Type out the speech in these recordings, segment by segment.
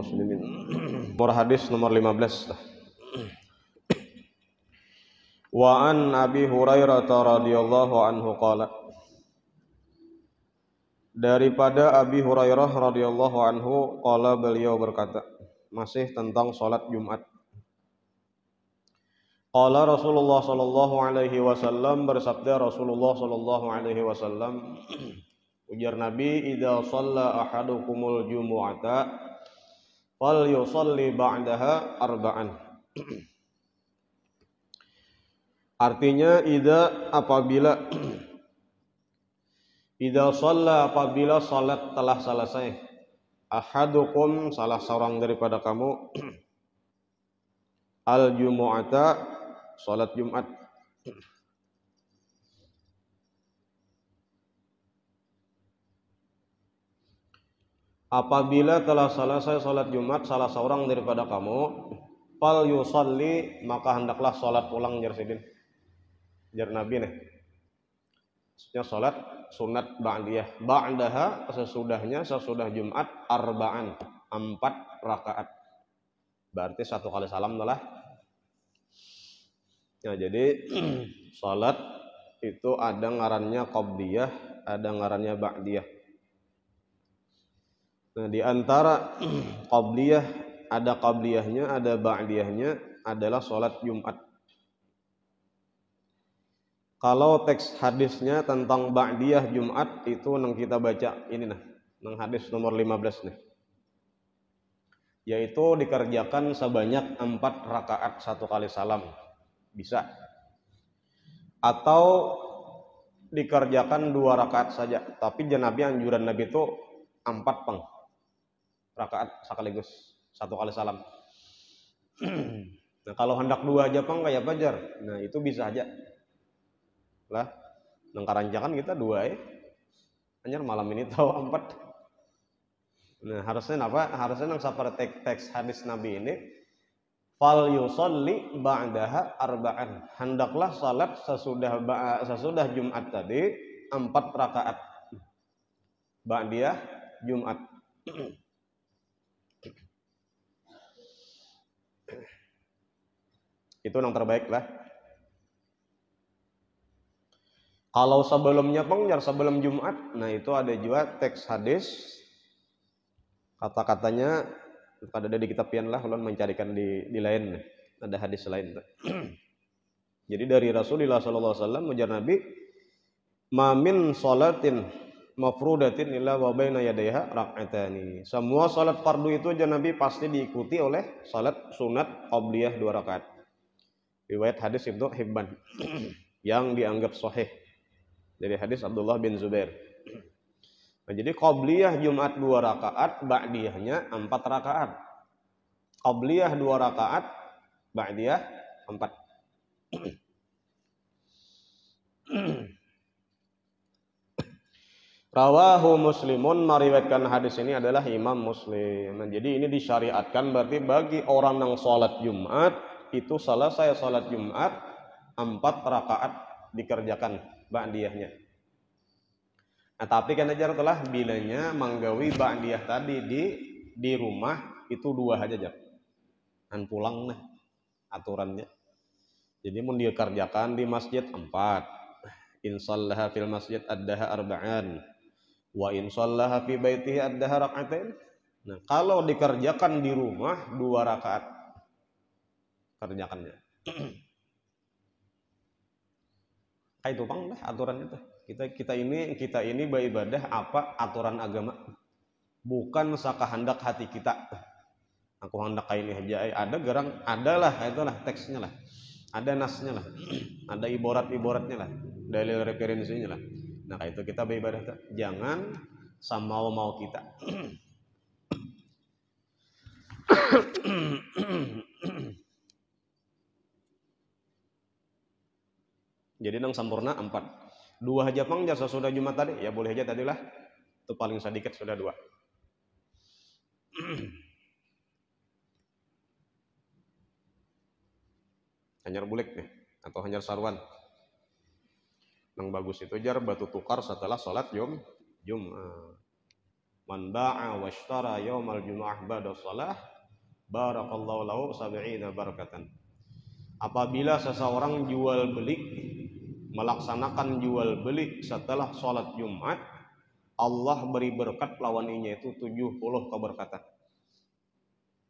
muslimin. Nomor hadis nomor 15. Wa an Abi Hurairah radhiyallahu anhu qala, daripada Abi Hurairah radhiyallahu anhu qala, beliau berkata, masih tentang salat Jumat. Qala Rasulullah sallallahu alaihi wasallam, bersabda Rasulullah sallallahu alaihi wasallam, ujar Nabi, idza shalla ahadukumul jumu'ata falyusalli ba'daha arba'an. Artinya apabila salat telah selesai, ahadukum salah seorang daripada kamu, al jumu'ata salat Jumat, apabila telah selesai salat Jumat salah seorang daripada kamu, fal yusalli, maka hendaklah salat ulang, jar Nabi nih. Maksudnya salat sunat ba'diyah, ba'daha sesudah Jumat, arba'an 4 rakaat. Berarti 1 kali salam telah. Nah, jadi salat itu ada ngarannya qabliyah, ada ngarannya ba'diyah. Nah, di antara qabliyah, ada qabliyahnya, ada ba'diyahnya adalah salat Jumat. Kalau teks hadisnya tentang ba'diyah Jumat itu nang kita baca ini nah, nang hadis nomor 15 nih. Yaitu dikerjakan sebanyak 4 rakaat 1 kali salam. Bisa. Atau dikerjakan 2 rakaat saja, tapi anjuran Nabi itu 4 rakaat sekaligus 1 kali salam. Nah, kalau hendak 2 aja kayak Fajar. Nah, itu bisa aja. Lah, nang karancakan kita 2 anjir malam ini tahu 4. Nah, harusnya apa? Harusnya nang saperti teks hadis Nabi ini, fal yusalli ba'daha arba'an. Hendaklah salat sesudah Jumat tadi 4 rakaat. Ba'diyah Jumat. Itu yang terbaik lah. Kalau sebelumnya sebelum Jumat, nah itu ada juga teks hadis, kata-katanya ada di kitab pian lah, ulun mencarikan di lain, ada hadis lain. Jadi dari Rasulullah sallallahu alaihi wasallam, ujar Nabi, ma min sholatin mafrudatin illa wa baina yadayha rak'atani. Semua salat fardu itu ujar Nabi pasti diikuti oleh salat sunat qabliyah 2 rakaat. Riwayat hadis Ibnu Hibban yang dianggap sahih dari hadis Abdullah bin Zubair. Nah, jadi qabliyah Jumat 2 rakaat, ba'diyahnya 4 rakaat. Qabliyah 2 rakaat, ba'diyah 4. Rawahu Muslimun, meriwayatkan hadis ini adalah Imam Muslim. Nah, jadi ini disyariatkan berarti bagi orang yang salat Jumat itu selesai salat Jumat 4 rakaat dikerjakan ba'diyahnya. Nah, tapi kan ajar telah bilanya manggawi ba'diyah tadi di rumah itu 2 aja jar. Dan pulang nah aturannya. Jadi mun dia kerjakan di masjid 4. Insallaha fil masjid addaha arba'an. Wa insallaha fi baitihi addaha rak'atain. Nah, kalau dikerjakan di rumah 2 rakaat kerjakannya. Kayak itu lah aturannya tuh. Kita ini beribadah apa aturan agama, bukan sakahandak hati kita. Aku hendak kayak ini aja, ada gerang, adalah itulah teksnya lah, ada nasnya lah, ada ibarat-ibaratnya lah, dalil referensinya lah. Nah, kayak itu kita beribadah tuh. Jangan sama mau kita. Jadi nang sempurna 4. 2 aja jasa sudah Jumat tadi, ya boleh aja tadilah. Itu paling sedikit sudah 2. Hanyar bulik nih, atau hanyar sarwan. Nang bagus itu jar batu tukar setelah sholat Jumat. Man ba'a washtara yaumal jumu'ah ba'da shalah barakallahu lahu sab'ina barakatan. Apabila seseorang jual beli, melaksanakan jual beli setelah sholat Jumat, Allah beri berkat lawannya itu 70 keberkatan.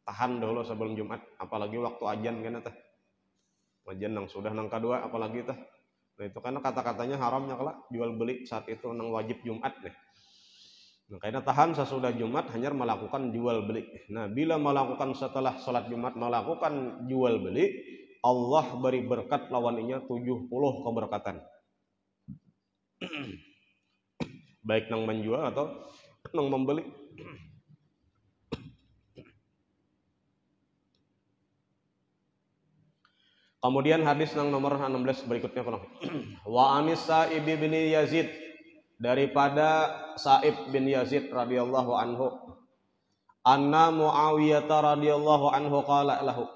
Tahan dulu sebelum Jumat, apalagi waktu ajan kan teh. Ajan nang sudah nang kedua apalagi teh. Nah itu karena kata-katanya haramnya kalau jual beli saat itu nang wajib Jumat nih. Nah karena tahan sesudah Jumat hanya melakukan jual beli. Nah bila melakukan setelah sholat Jumat melakukan jual beli, Allah beri berkat lawannya 70 keberkatan. Baik nang menjual atau nang membeli. Kemudian hadis yang nomor 16 berikutnya wa anis Sa'ib bin Yazid, daripada Sa'ib bin Yazid radhiyallahu anhu, anna Muawiyah radhiyallahu anhu qala lahu,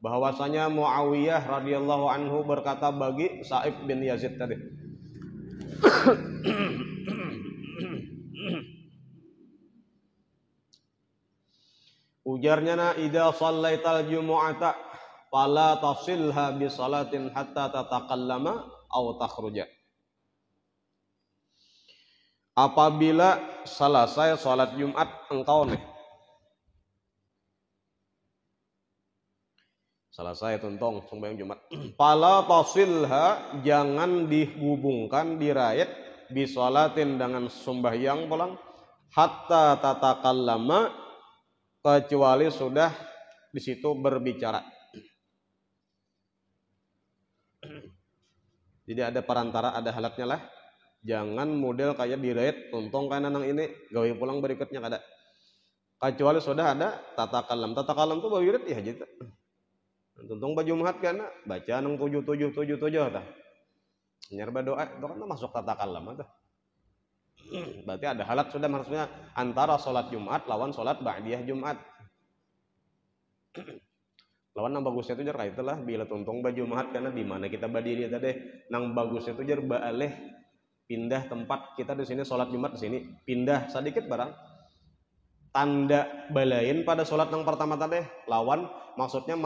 bahwasanya Muawiyah radhiyallahu anhu berkata bagi Sa'ib bin Yazid tadi, ujarnya na idza shallaital jumu'ata fala tasilha bi salatin hatta tatakallama aw takhruja. Apabila selesai salat Jumat engkau nih, selesai tuntong sembahyang Jumat, fala tasilha, jangan dihubungkan dirayat bi salatin dengan sembahyang pulang, hatta tatakallama, kecuali sudah di situ berbicara. Jadi ada perantara, ada halatnya lah. Jangan model kayak dirayat tuntong kayak nang ini gawe pulang berikutnya kada. Kecuali sudah ada tata kalam. Tata kalam tuh bawirit ya gitu. Tuntong baju Jumat kana baca nang 7777 tah. Nyarba doa itu kan masuk tata kalam tah. Berarti ada halat sudah, maksudnya antara sholat Jumat lawan sholat ba'diyah Jumat. Lawan nang bagusnya itu jar itulah bila tuntong baju Jumat karena di mana kita berdiri tadi, nang bagusnya itu jar baaleh pindah tempat kita di sini sholat Jumat di sini, pindah sedikit barang tanda balain pada sholat yang pertama tadi, lawan maksudnya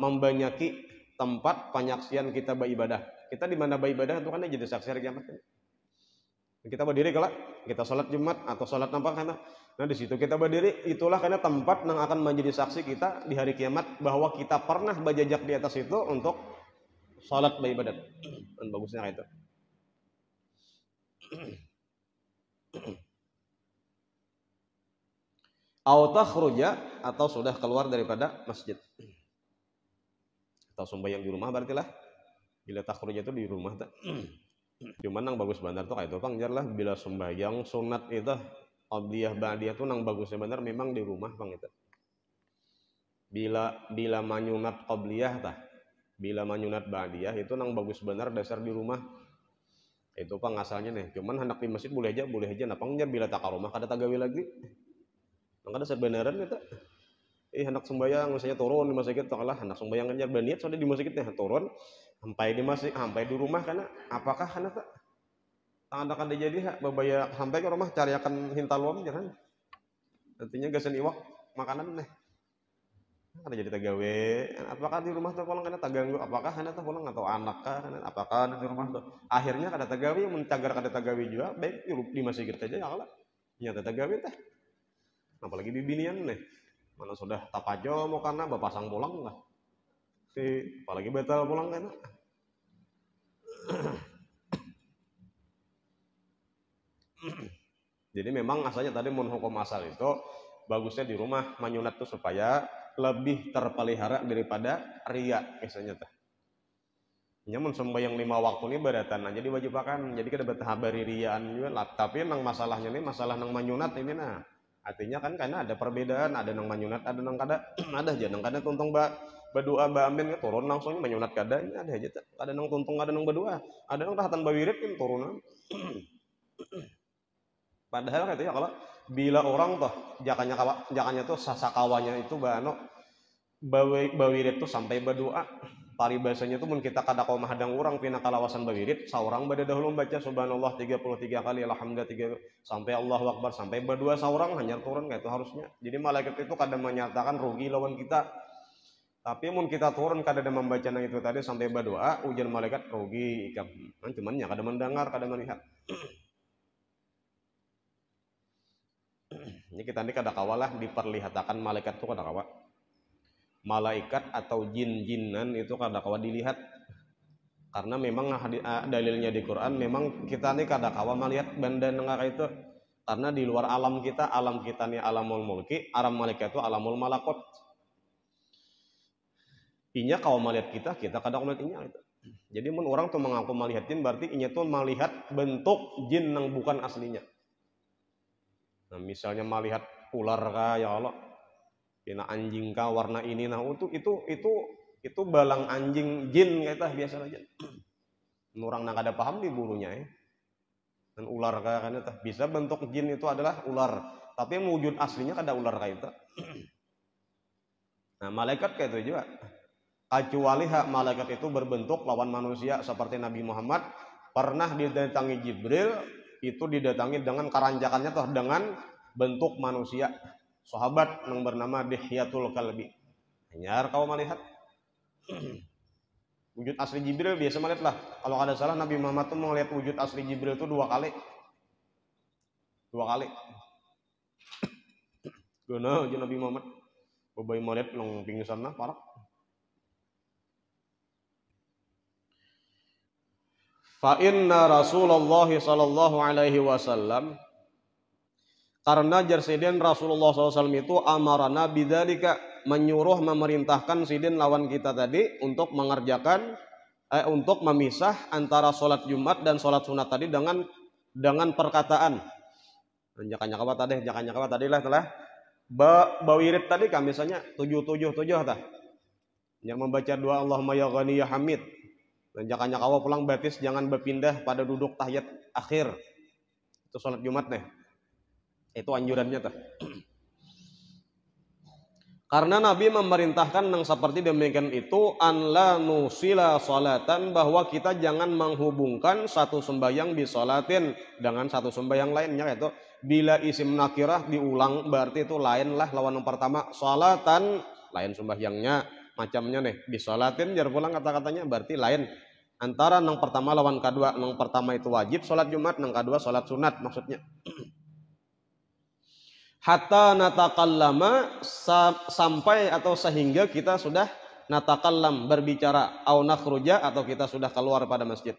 membanyaki tempat penyaksian kita beribadah. Kita di mana beribadah itu kan jadi saksi hari kiamat. Kita berdiri kalau kita sholat Jumat atau sholat nampak karena, nah di situ kita berdiri, itulah karena tempat yang akan menjadi saksi kita di hari kiamat bahwa kita pernah berjejak di atas itu untuk sholat beribadat. Dan bagusnya kayak itu. Au takhruja, atau sudah keluar daripada masjid. Atau sembahyang di rumah berarti lah. Bila takhruja itu di rumah tak. Cuman nang bagus benar tuh kayak itu Bang, jarlah bila sembahyang sunat itu qabliyah ba'diyah tuh nang bagusnya benar memang di rumah Bang itu. Bila manyunat qabliyah tah, bila manyunat ba'diyah itu nang bagus benar dasar di rumah. Itu Bang asalnya nih. Cuman hendak di masjid boleh aja napang jar bila tak ka rumah kada tagawi lagi. Nang kada sebenarnya itu. Hendak sembahyang misalnya turun di masjid takalah hendak sembahyang jar baniat sudah di masjidnya turun sampai di masjid, sampai di rumah karena apakah karena tak tangan jadi babaya sampai ke rumah cariakan hintalom jangan artinya gasan iwak makanan nih ada jadi tagawe apakah di rumah tuh pulang karena taganggu apakah karena tuh pulang atau anak kah karena apakah di rumah tuh akhirnya kada tagawe mencagar kada tagawe juga baik di masjid aja ya kalau nyata tagawe teh apalagi bibinian nih mana sudah tapajo mau karena bapasang pulang lah apalagi batal pulang kan. Jadi memang asalnya tadi mun hukum asal itu bagusnya di rumah manyunat tuh supaya lebih terpelihara daripada riya misalnya teh. Nyamun sembahyang 5 waktu ini beratan aja diwajibakan. Jadi kada berhabari riyaan juga lah. Tapi nang masalahnya nih masalah nang manyunat ini nah. Artinya kan karena ada perbedaan, ada nang manyunat, ada nang kada, ada aja nang kada tuntong berdoa amin turun langsung menyunat kada ini ada aja ada nang tuntung ada nang berdoa ada nang tahatan bawirit kan turunan. Padahal katanya kalau bila orang toh jakanya tuh sasakawanya itu bano bawirit tuh sampai berdoa paribasanya itu mun kita kada kau mahadang urang pina kalawasan bawirid saurang bade dahulu baca subhanallah 33 kali, alhamdulillah 3 sampai Allahu akbar sampai berdua saurang hanya turun kayak itu harusnya. Jadi malaikat itu kada menyatakan rugi lawan kita. Tapi mun kita turun kada ada membaca itu tadi sampai berdoa, ujian malaikat rugi ikam. Cuman ya kada mendengar, kada melihat. Ini kita ini kada kawalah diperlihatkan malaikat itu kada kawa. Malaikat atau jin-jinan itu kada kawa dilihat. Karena memang dalilnya di Quran memang kita ini kada kawa melihat benda nengak itu. Karena di luar alam kita ini alamul mulki, alam malaikat itu alamul malakut. Inya kawa melihat kita kada kawa melihat inya itu. Jadi mun orang tuh mengaku melihat jin berarti inya tuh melihat bentuk jin yang bukan aslinya. Nah, misalnya melihat ular kah ya Allah, pina anjing kah warna ini, nah itu balang anjing jin kita biasa aja. Orang nang kada paham di burunya ya. Dan ular kah kan itu bisa bentuk jin itu adalah ular, tapi wujud aslinya kada ular kah itu. Nah, malaikat kayak itu juga. Kecuali hak malaikat itu berbentuk lawan manusia seperti Nabi Muhammad pernah didatangi Jibril, itu didatangi dengan karanjakannya tuh dengan bentuk manusia. Sahabat yang bernama Dihyatul Kalbi. Hanyar kau melihat wujud asli Jibril biasa melihat lah. Kalau ada salah Nabi Muhammad tuh melihat wujud asli Jibril itu 2 kali. 2 kali. Guna aja Nabi Muhammad. Babai melihat nang pingsan lah parah. Fa inna Rasulullah sallallahu alaihi wasallam karena jarsiden Rasulullah SAW itu amarana bidzalika menyuruh memerintahkan sidin lawan kita tadi untuk mengerjakan untuk memisah antara sholat Jumat dan sholat sunat tadi dengan perkataan. Jangan nyakawa tadi lah telah bawirid tadi kan misalnya 777 tah. Yang membaca doa Allahumma ya Ghani ya Hamid. Dan jangan nyakawa pulang batis jangan berpindah pada duduk tahiyat akhir. Itu sholat Jumat nih. Itu anjurannya tuh. Karena Nabi memerintahkan yang seperti demikian itu an la nusila salatan, bahwa kita jangan menghubungkan satu sembahyang bi salatin dengan satu sembahyang lainnya, yaitu bila isim nakirah diulang berarti itu lain lah lawan yang pertama. Salatan lain sembahyangnya macamnya nih bi salatin jar pulang kata-katanya berarti lain antara yang pertama lawan kedua. Yang pertama itu wajib salat Jumat, yang kedua salat sunat maksudnya. Hatta natakallama sampai atau sehingga kita sudah natakallam berbicara, au nakhruja atau kita sudah keluar pada masjid.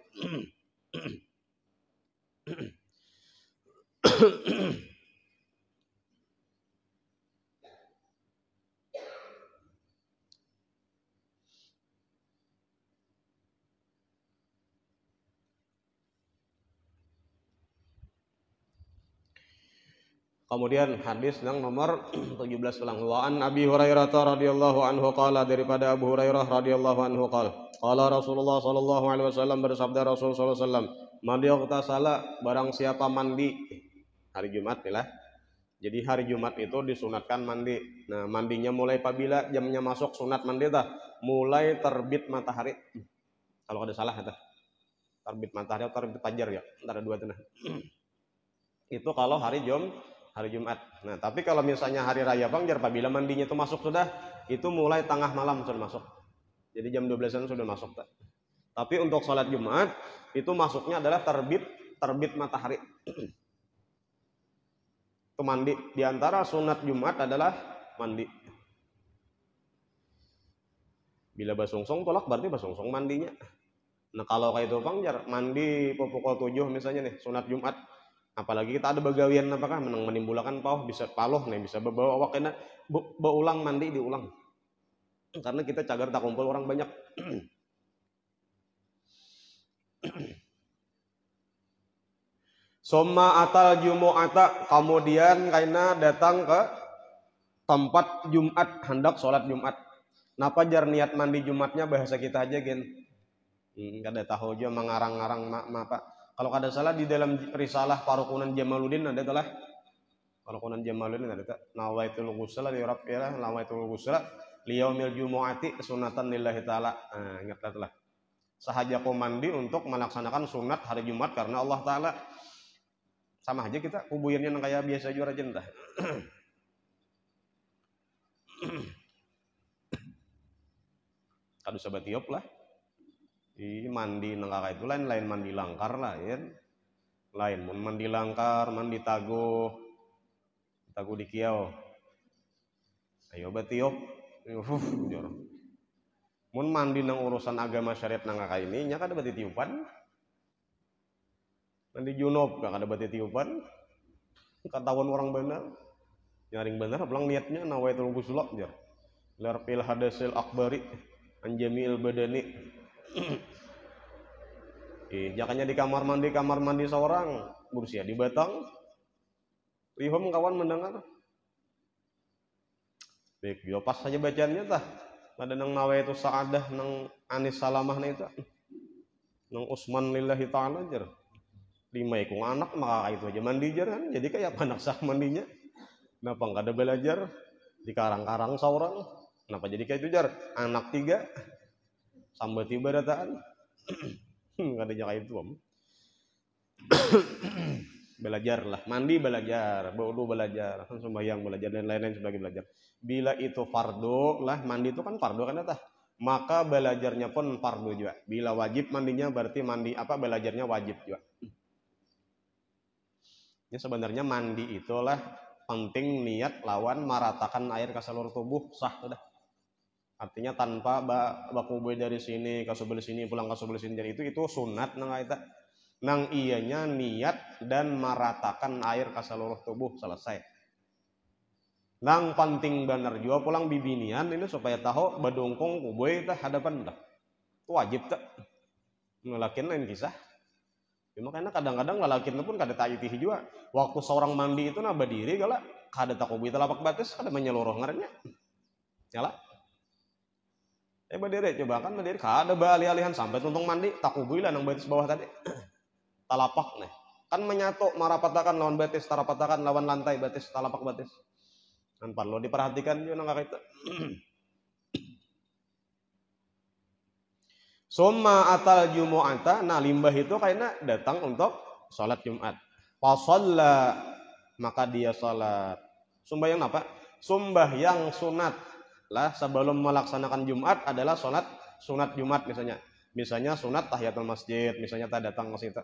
Kemudian hadis yang nomor 17 ulang. Wa an Abi Hurairah radhiyallahu anhu qala, daripada Abu Hurairah radhiyallahu anhu qala Rasulullah sallallahu alaihi wasallam, bersabda Rasul sallallahu alaihi wasallam, man yaghtasala, barang siapa mandi hari Jumat lah. Jadi hari Jumat itu disunatkan mandi. Nah, mandinya mulai apabila jamnya masuk sunat mandi tah, mulai terbit matahari. Kalau ada salah tah. Terbit matahari atau terbit fajar ya, antara dua itu nah. Itu kalau hari Jumat. Nah, tapi kalau misalnya hari raya Bang, jar apabila mandinya itu masuk sudah, itu mulai tengah malam sudah masuk. Jadi jam 12-an sudah masuk. Tapi untuk sholat Jumat itu masuknya adalah terbit matahari. Itu mandi. Di antara sunat Jumat adalah mandi. Bila basungsong tolak berarti basungsong mandinya. Nah, kalau kayak itu Bang, jar mandi pukul 7 misalnya nih sunat Jumat. Apalagi kita ada begawian apakah menimbulkan pauh bisa paloh nih bisa bawa awak kena beulang mandi diulang karena kita cagar tak kumpul orang banyak. Soma atal Jumu'ata, kemudian kaina datang ke tempat Jumat, hendak sholat Jumat. Napa jar niat mandi Jumatnya bahasa kita aja gen. Kada tahu aja mengarang-arang apa. Kalau kada salah di dalam risalah Parukunan Jamaluddin ada telah Parukunan Jamaluddin ada nawaitul ghusla di Arab ya nawaitul ghusla liyaumil jumu'ati sunatan lillahi ta'ala. Ingatlah. Sahaja ku mandi untuk melaksanakan sunat hari Jumat karena Allah Ta'ala. Sama aja kita kubuyirnya yang kayak biasa juara jentah. Kadu sahabat tiup lah. Mandi nangka itu lain mandi langkar lah ya. Lain mun mandi langkar, mandi taguh di kiau. Ayo batiup. Jor. Mun mandi nang urusan agama syariat nang kakak ini nya kada bati tiupan. Mandi junub kada bati tiupan. Katawan orang benar. Nyaring benar pulang niatnya nawaitul ghusl jar. Larpil hadasil akbari anjamiil badani. Jakanya di kamar mandi seorang berusia di batang. Rihom kawan mendengar. Baik, yo pas saja bacaannya tah. Ada nang nawaitu sa'adah nang Anis Salamah na itu. Nang Usman lillahi ta'ala jar. 5 ikung anak maka itu aja mandi jar kan. Jadi kayak anak sah mandinya. Kenapa enggak ada belajar di karang-karang seorang? Kenapa jadi kayak itu jar? Anak 3 sambat ibadataan. Enggak ada kayak itu om. Belajar lah, mandi belajar, wudu belajar, sembahyang belajar dan lain-lain sebagai belajar. Bila itu fardu lah, mandi itu kan fardu kan tah. Maka belajarnya pun fardu juga. Bila wajib mandinya berarti mandi apa belajarnya wajib juga. Ya sebenarnya mandi itulah penting niat lawan meratakan air ke seluruh tubuh sah sudah. Artinya tanpa baku dari sini ke sebelah sini pulang ke sebelah sini jadi itu sunat nang kita. Nang ianya niat dan meratakan air ke seluruh tubuh selesai. Nang penting benar juga pulang bibinian ini supaya tahu badungkung kuboy tah hadapan dah. Wajib tak. Ngelakin lain kisah. Cuma karena kadang-kadang lalakin pun kada taitihi juga. Waktu seorang mandi itu nah berdiri galak kada takubi telapak batis kada menyeluruh ngarannya. Nyala. Berdiri coba kan berdiri kada alih-alihan sampai tuntung mandi takubi lah nang batis bawah tadi. Talapak nih kan menyatu marapatakan lawan batis tarapatakan lawan lantai batis talapak batis kan perlu diperhatikan juga nang kita. Summa atal jumu'ata nah limbah itu kayaknya datang untuk sholat Jumat fasalla maka dia sholat sembahyang apa sembahyang sunat lah sebelum melaksanakan Jumat adalah sholat sunat Jumat misalnya sunat tahiyatul masjid misalnya tak datang ke situ.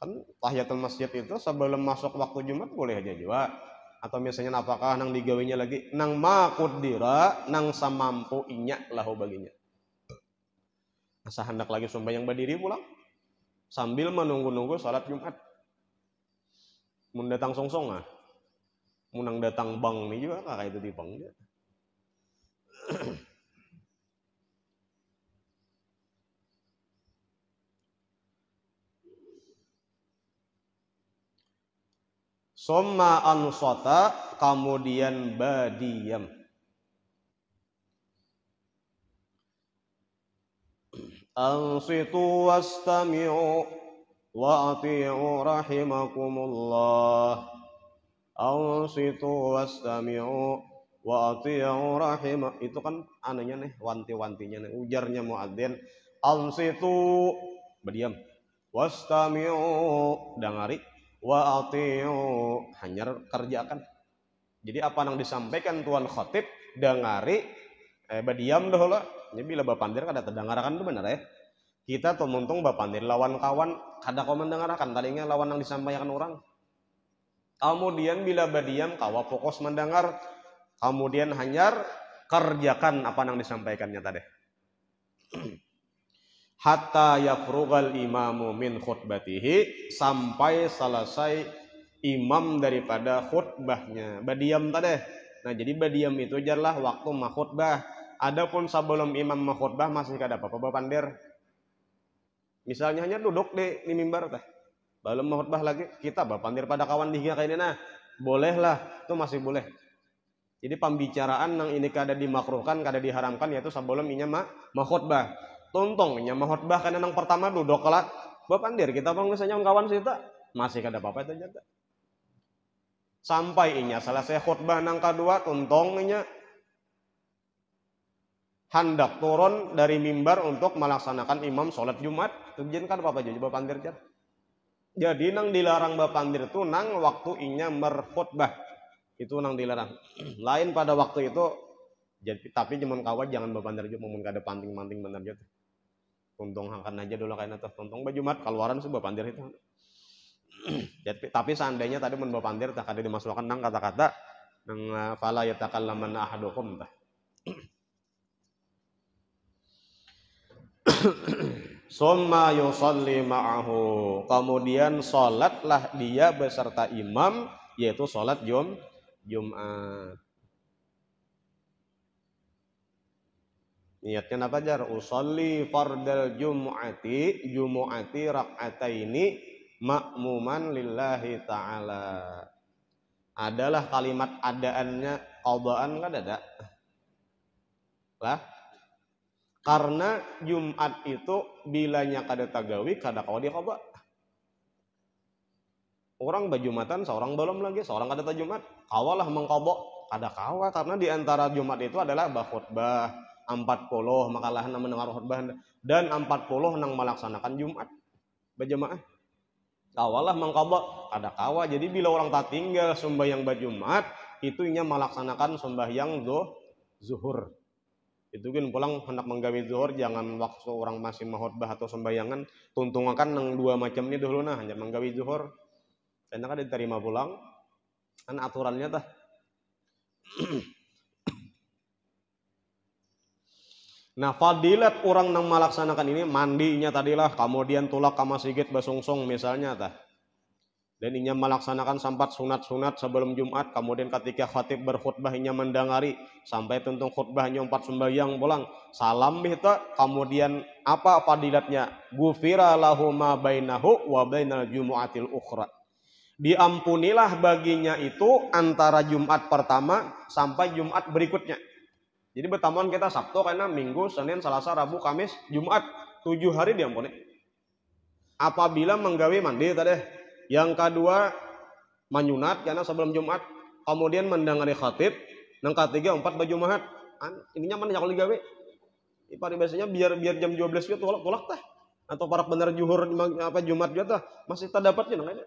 Kan tahiyatul masjid itu sebelum masuk waktu Jumat boleh aja juga. Atau misalnya apakah nang digawinya lagi nang makudira nang samampu inya lahu baginya. Asa hendak lagi sembahyang berdiri pulang sambil menunggu-nunggu salat Jumat. Mun datang songsong ah. Munang datang bang nih juga kakak itu dipang dia. Summa ansota kemudian badiam. Ansitu wastami'u wa ati'u rahimakumullah. Ansitu wastami'u wa ati'u rahimah. Itu kan anehnya nih wanti-wantinya nih ujarnya muadzin. Ansitu berdiam. Wastami'u dengari. Wa ati'u hanyar kerjakan. Jadi apa yang disampaikan tuan khatib dengari badiam dahulu. Jadi bila bapandir kada terdengarkan itu benar ya. Kita tumuntung bapandir lawan kawan kada kau mendengarkan tadinya lawan yang disampaikan orang. Kemudian bila badiam kawa fokus mendengar, kemudian hanyar kerjakan apa yang disampaikannya tadi. Hatta yafrugal imamu min khutbatihi sampai selesai imam daripada khutbahnya. Badiam tadi. Nah, jadi badiam itu jarlah waktu makhutbah. Adapun sebelum imam makhutbah masih kada apa-apa bapandir. Misalnya hanya duduk di mimbar teh. Belum makhutbah lagi kita bapandir pada kawan dihiga kayak ini nah. Bolehlah, itu masih boleh. Jadi pembicaraan yang ini kada dimakruhkan, kada diharamkan yaitu sebelum inya makhutbah. Tuntungnya makhutbah karena yang pertama duduk kelak bapandir kita bang misalnya kawan kita masih kada apa-apa itu jata. Sampai inya selesai khutbah nang kedua tuntungnya hendak turun dari mimbar untuk melaksanakan imam sholat Jumat. Tujuan kan apa aja coba pandir jar. Jadi nang dilarang bapandir itu nang waktu inya merkhutbah. Itu nang dilarang. Lain pada waktu itu jadi, tapi cuman kawat jangan bapandir juga mun kada panting-panting bener gitu. Tuntung akan aja dulu kain atas tuntung bajumat keluaran sih bapandir itu. Jadi, tapi seandainya tadi mun bapandir tak ada dimasukkan nang kata-kata nang fala yatakallamanna ahadukum tah. Summa yusalli ma'ahu. Kemudian salatlah dia beserta imam, yaitu salat Jumat. Niatnya apa jar? Usolli fardal jumu'ati rak'ataini ma'muman lillahi ta'ala. Adalah kalimat adaannya qadaan kan ada? Lah. Karena Jumat itu bilanya kada tagawi kada kawa dia qada. Orang bajumatan seorang belum lagi, seorang kada ta Jumat, kawalah mengqada kada kawa karena di antara Jumat itu adalah khutbah 40 makalah nang mendengar khutbah dan 40 nang melaksanakan Jumat berjamaah. Kawalah mengqada kada kawa. Jadi bila orang tak tinggal sembahyang Jumat itu nya melaksanakan sembahyang zuhur. Itu kan pulang hendak menggawe zuhur jangan waktu orang masih khutbah atau sembahyangan tuntungakan nang dua macam ini dulu nah hanya menggawe zuhur. Karena kan diterima pulang kan aturannya tah. Nah, fadilat orang nang melaksanakan ini mandinya tadilah, kemudian tulak ke masjid basungsung misalnya tah. Dan inya melaksanakan sampat sunat-sunat sebelum Jumat, kemudian ketika khatib berkhutbah inya mendengari sampai tuntung khutbahnya 4 sembahyang pulang. Salam bihta, kemudian apa fadilatnya? Gufira lahu ma bainahu wa bainal jumu'atil ukhra. Diampunilah baginya itu antara Jumat pertama sampai Jumat berikutnya. Jadi bertamuan kita Sabtu karena Minggu, Senin, Selasa, Rabu, Kamis, Jumat 7 hari diampuni. Apabila menggawe mandi tadi. Yang kedua menyunat karena sebelum Jumat, kemudian mendengari khatib, yang ketiga 4 baju mahat. Ininya mana kalau digawe? Pada biasanya biar jam 12 itu tolak tah. Atau para benar juhur apa Jumat juga tah masih tak dapatnya nang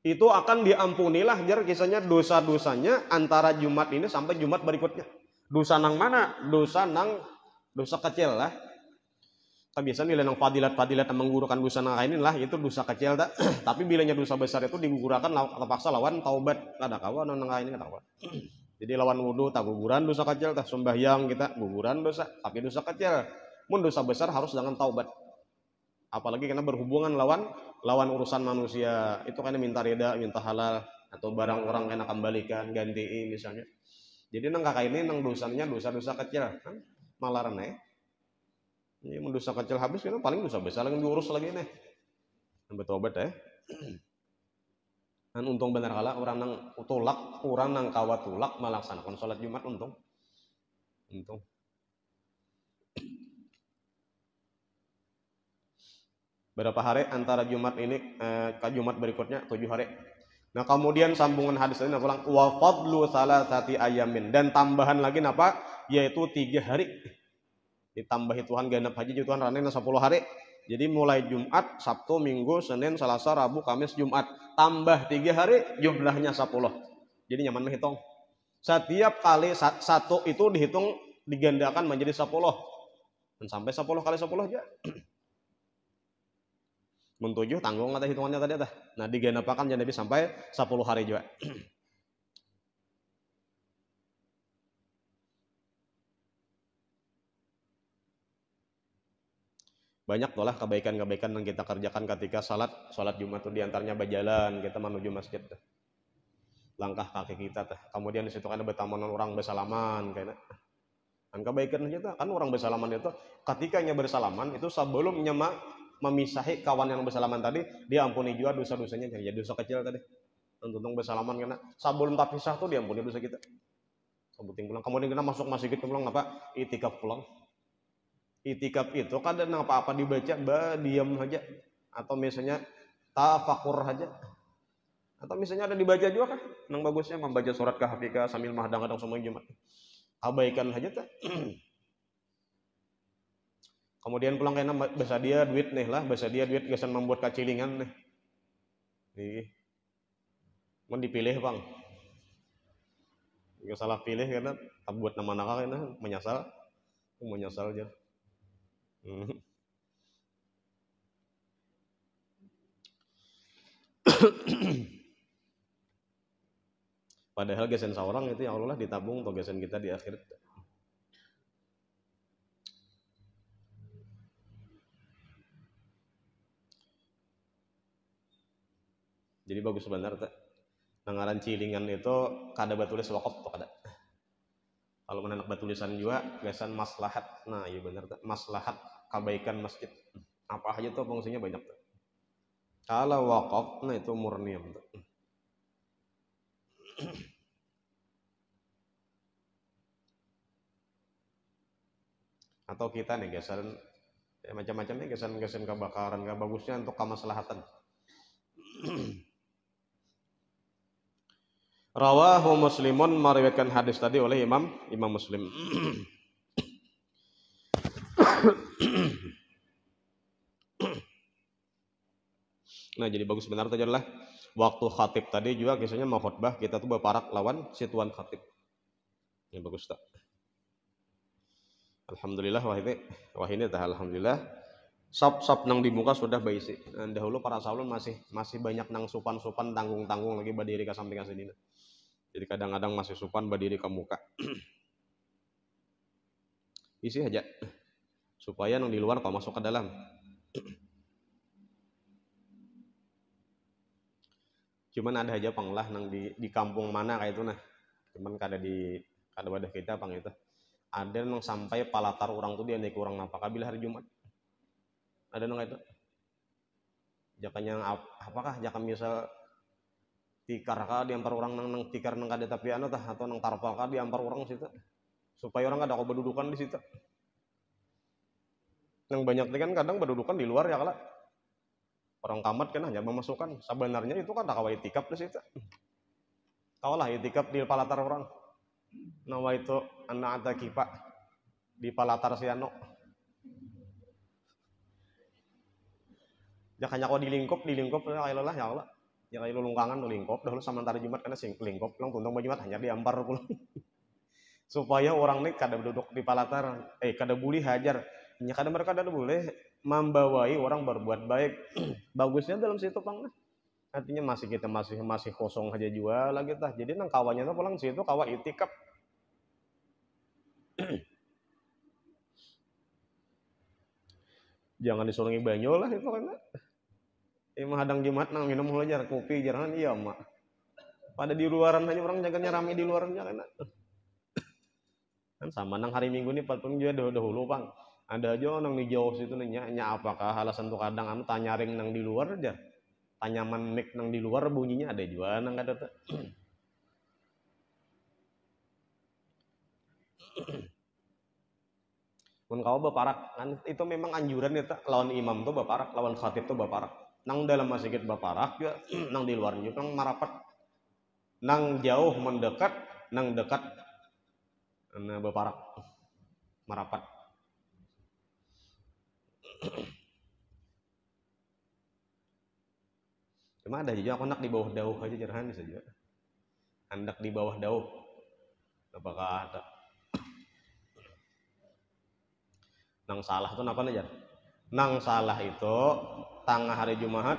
itu akan diampunilah jar kisahnya dosa-dosanya antara Jumat ini sampai Jumat berikutnya. Dosa nang mana? Dosa kecil lah. Biasanya nilai nang fadilat yang menggugurkan dosa nang lain lah itu dosa kecil tak. Tapi bilanya dosa besar itu digugurkan terpaksa lawan taubat kada kawan nang lain kada kawan. Jadi lawan wudu tak guguran dosa kecil tak sembahyang kita guguran dosa tapi dosa kecil. Mun dosa besar harus dengan taubat. Apalagi karena berhubungan lawan urusan manusia itu kan minta rida, minta halal atau barang orang kena kembalikan ganti misalnya. Jadi nang kakak ini nang dosanya dosa-dosa kecil malah reneh. Ini dosa kecil habis kan paling dosa besar lagi diurus lagi nih. Bertobat ya. Dan untung benar kala orang nang tulak, orang nang kawat tulak melaksanakan sholat Jumat untung. Berapa hari antara Jumat ini ke Jumat berikutnya 7 hari. Nah kemudian sambungan hadis ini pulang wa fadlu salasati ayamin dan tambahan lagi apa yaitu 3 hari. Ditambahi Tuhan genap haji Tuhan ranena 10 hari. Jadi mulai Jumat, Sabtu, Minggu, Senin, Selasa, Rabu, Kamis, Jumat tambah 3 hari jumlahnya 10. Jadi nyaman menghitung. Setiap kali satu itu dihitung digandakan menjadi 10. Dan sampai 10 kali 10 aja. Mun 7 tanggung kata hitungannya tadi tah. Nah digenapakan jadi sampai 10 hari juga. Banyak lah kebaikan-kebaikan yang kita kerjakan ketika salat Jumat itu diantaranya berjalan kita menuju masjid. Langkah kaki kita tah. Kemudian di situ kan bertamanan orang bersalaman kayaknya. Kan kebaikan kita kan orang bersalaman itu ketika nya bersalaman itu sebelumnya memisahi kawan yang bersalaman tadi dia ampuni juga dosa-dosanya jadi dosa kecil tadi untung bersalaman karena sebelum tak pisah tuh diampuni dosa kita sebuting pulang kemudian kita masuk masjid pulang apa itikaf pulang itikaf itu kadang apa-apa dibaca diam aja atau misalnya tafakur aja atau misalnya ada dibaca juga kan yang bagusnya membaca surat kahfika sambil menghadang-hadang semua Jumat abaikan aja teh. Kemudian pulang kena bahasa dia duit nih lah, bahasa dia duit gesan membuat kacilingan nih. Nih, mau dipilih bang, nggak salah pilih karena buat nama nakal karena menyesal aja. Padahal gesen seorang itu ya Allah lah ditabung atau gesen kita di akhirat. Jadi bagus benar tak. Nangaran cilingan itu kada batulis wakaf tuh kada. Kalau menanak batulisan juga gasan maslahat. Nah, iya benar tak. Maslahat kebaikan masjid. Apa aja tuh fungsinya banyak tuh. Kalau wakaf, nah itu murni tuh. Atau kita nih gasan ya, macam-macam nih gasan kebakaran, gak bagusnya untuk kemaslahatan. Rawahu Muslimun, meriwayatkan hadis tadi oleh Imam Muslim. Nah, jadi bagus benar tadi adalah waktu khatib tadi juga kisahnya mau khutbah kita tuh berparak lawan situan khatib. Ini bagus tak? Alhamdulillah wah ini tah alhamdulillah. Sop nang di muka sudah baisi. Nah, dahulu para saulun masih banyak nang supan tanggung lagi berdiri ke samping sini. Jadi kadang-kadang masih supan berdiri ke muka. Isi aja supaya nang di luar kau masuk ke dalam. Cuman ada aja panglah nang di kampung mana kayak itu nah. Cuman kada wadah kita pang itu. Ada nang sampai palatar orang tuh dia naik orang apa bila hari Jumat. Ada nang itu. Jakanya apakah jakam misal tikar ka diampar orang nang tikar nang kada tapi anu tah atau nang tarpal ka diampar orang situ supaya orang kada berdudukan di situ. Yang banyak kan kadang berdudukan di luar ya kala orang kamat kan hanya memasukkan sebenarnya itu kan kawa itikaf di situ. Kawalah itikaf di palatar orang. Nawa itu anak kipa di palatar siano. Jakanya kau dilingkup ya Allah ya Allah. Ya kayak lungkangan nu lingkop dahulu samantara Jumat karena sing lingkop lang tuntung Jumat hanya diampar pulang. Supaya orang nih kada duduk di palatar kada boleh hajar nya kada mereka kada boleh membawai orang berbuat baik. Bagusnya dalam situ pang artinya kita masih kosong aja jual lagi tah jadi nang kawannya tuh pulang situ kawa itikaf. Jangan disurungi banyo lah itu karena menghadang Jumat nang minum aja kopi jangan iya mak. Pada di luaran aja orang jaganya rame di luarannya kan sama nang hari Minggu nih patung juga dahulu bang. Ada aja nang di jauh situ nanya apakah alasan tuh kadang anu tanya ring nang di luar aja. Tanyaman mic nang di luar bunyinya ada juga nang kada tuh. Mun kau baparak kan itu memang anjuran itu lawan imam tuh baparak, lawan khatib tuh baparak. Nang dalam masjid baparak juga nang di luar juga nang marapat. Nang jauh mendekat, nang dekat nah baparak marapat. Cuma ada juga aku nak di bawah dauh aja jerahan saja. Hendak di bawah dauh. Apakah ada? Nang salah itu apa aja? Nang salah itu tengah hari Jumat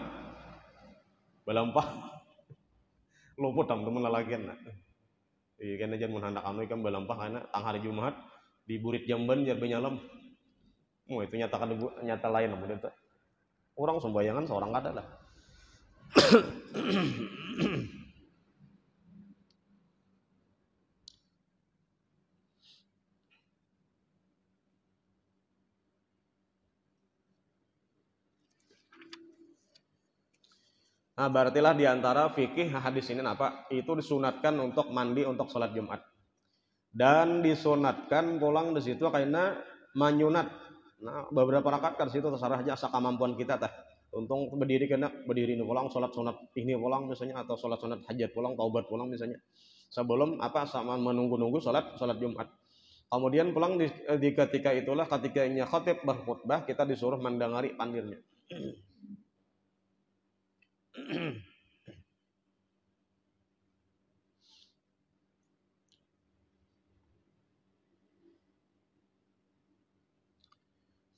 belampah luput teman-teman lalagian nah. Ikan aja mun hendak anu ikan belampah karena tengah hari Jumat di burit jamban jar benyalam. Itu nyata lain namun itu. Orang sembayangan seorang kada lah. Nah, berartilah diantara fikih hadis ini apa? Itu disunatkan untuk mandi untuk sholat Jumat. Dan disunatkan pulang di situ karena menyunat. Nah, beberapa rakaat kan situ terserah aja asa kemampuan kita tah. Untung berdiri nih pulang sholat sunat ini pulang misalnya atau sholat sunat hajat pulang taubat pulang misalnya. Sebelum sama menunggu sholat Jumat. Kemudian pulang di ketika itulah ketika ini khatib berkhutbah kita disuruh mendengari pandirnya.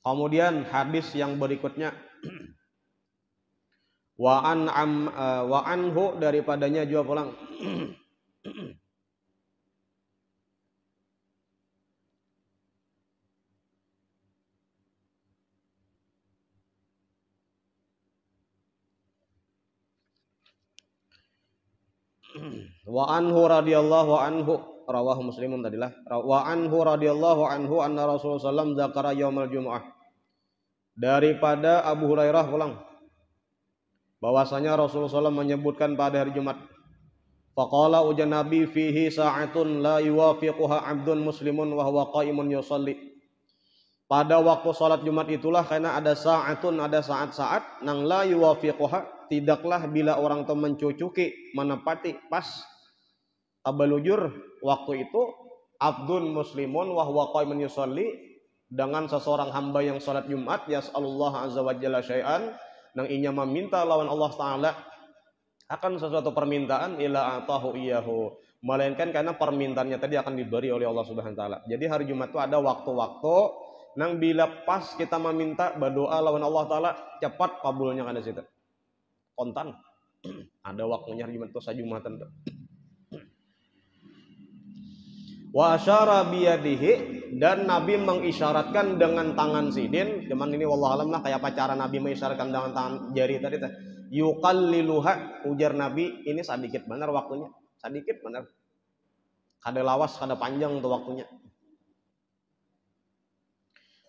Kemudian hadis yang berikutnya wa anhu daripadanya juga pulang. Wa anhu radhiyallahu anhu rawahu Muslimun tadilah. Wa anhu radhiyallahu anhu anna Rasulullah sallallahu dzakara yaumal jumu'ah. Daripada Abu Hurairah pulang bahwasanya Rasulullah SAW menyebutkan pada hari Jumat. Faqala ujan Nabi fihi sa'atun la yuwafiquha 'abdun muslimun wa huwa qa'imun yusalli. Pada waktu salat Jumat itulah karena ada sa'atun, ada saat-saat nang la yuwafiquha, tidaklah bila orang itu mencucuki, menepati pas tabalujur waktu itu abdun muslimun wa huwa qa'imun yusalli, dengan seseorang hamba yang salat Jumat yas'alullah azza wa jalla syai'an, nang inya meminta lawan Allah taala akan sesuatu permintaan ila atahu iyahu, melainkan karena permintaannya tadi akan diberi oleh Allah Subhanahu wa taala. Jadi hari Jumat itu ada waktu-waktu nang bila pas kita meminta berdoa lawan Allah taala cepat kabulnya kan di situ. Kontan. Ada waktunya hari Jumat itu sajumatan tuh. Wa asyara biyadihi, dan Nabi mengisyaratkan dengan tangan sidin. Cuman ini wallahu alam lah kayak apa cara Nabi mengisyaratkan dengan tangan jari tadi teh. Yuqalliluha, ujar Nabi, ini sedikit benar waktunya. Sedikit benar. Kada lawas, kada panjang tuh waktunya.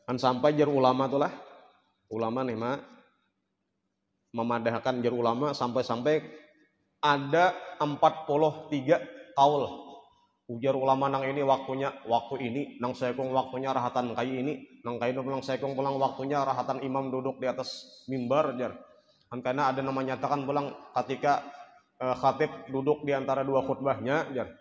Kan sampai jar ulama tuh lah. Ulama nih mah memadahkan jar ulama sampai-sampai ada 43 kaul. Ujar ulama nang ini waktunya waktu ini, nang sekung waktunya rahatan kayak ini, nang kayak nang sekung pulang waktunya rahatan imam duduk di atas mimbar jar. Kan karena ada nama nyatakan pulang ketika khatib duduk di antara dua khutbahnya jar.